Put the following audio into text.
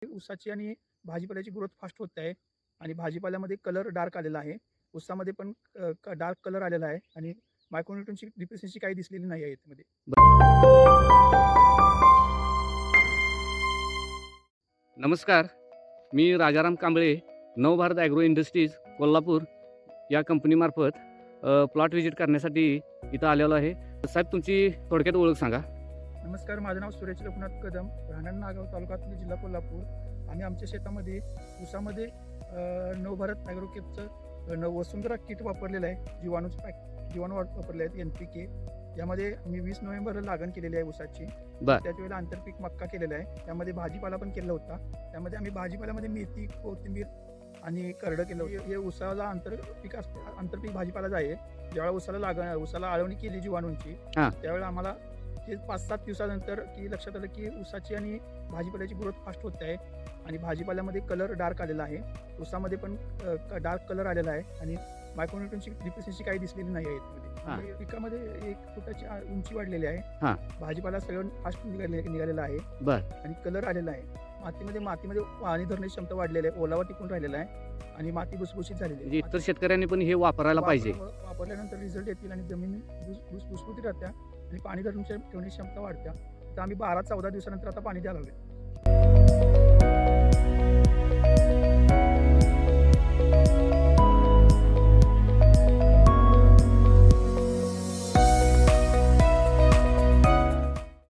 ऊसाची आणि भाजीपाल्याची ग्रोथ फास्ट होत आहे आणि भाजीपाल्यामध्ये कलर डार्क आलेला आहे. ऊसामध्ये पण डार्क कलर आलेला आहे आणि मायक्रोन्यूट्रियनची डिफिशियन्सी काही दिसलेली नाही आहे यामध्ये. नमस्कार, मी राजाराम कांबळे, नवभारत ॲग्रो इंडस्ट्रीज कोल्हापूर या कंपनीमार्फत प्लॉट व्हिजिट करण्यासाठी इथं आलेलो आहे. साहेब, तुमची थोडक्यात ओळख सांगा. नमस्कार, माझं नाव सुरेश लोकनाथ कदम, राहणार नागाव, तालुका जिल्हा कोल्हापूर. आम्ही आमच्या शेतामध्ये ऊसामध्ये नवभारत ॲग्रोकेपचं वसुंधरा किट वापरलेलं आहे. जीवाणू वापरले आहेत, NPK. यामध्ये मी 20 नोव्हेंबरला लागण केलेली आहे ऊसाची. त्याच वेळेला आंतरपीक मक्का केलेला आहे. त्यामध्ये भाजीपाला पण केला होता. त्यामध्ये आम्ही भाजीपाल्यामध्ये मेथी, कोथिंबीर आणि करडं केलं होतं. हे ऊसाला आंतरपीक भाजीपाला आहे. ज्यावेळेला ऊसाला आळवणी केली जीवाणूंची, त्यावेळेला आम्हाला ते 5-7 दिवसानंतर लक्षात आलं की ऊसाची आणि भाजीपाल्याची ग्रोथ फास्ट होत आहे आणि भाजीपाल्यामध्ये कलर डार्क आलेला आहे. ऊसामध्ये पण डार्क कलर आलेला आहे आणि मायक्रोन्यूट्रियनची डिफिशियन्सी काही दिसलेली नाही आहे. पिकामध्ये 1 फुटाची उंची वाढलेली आहे. भाजीपाला सगळं फास्ट निघालेला आहे आणि कलर आलेला आहे. मातीमध्ये पाणी धरण्याची क्षमता वाढलेली आहे. ओलावा टिकून राहिलेला आहे आणि माती भुसभुशीत झालेली आहे. इतर शेतकऱ्यांनी पण हे वापरायला पाहिजे. वापरल्यानंतर रिझल्ट येतील आणि जमीन भुसभुशीत राहत्या आणि पाणी धरून ठेवण्याची क्षमता वाढत्या. तर आम्ही 12-14 दिवसानंतर आता पाणी द्यायला हवे.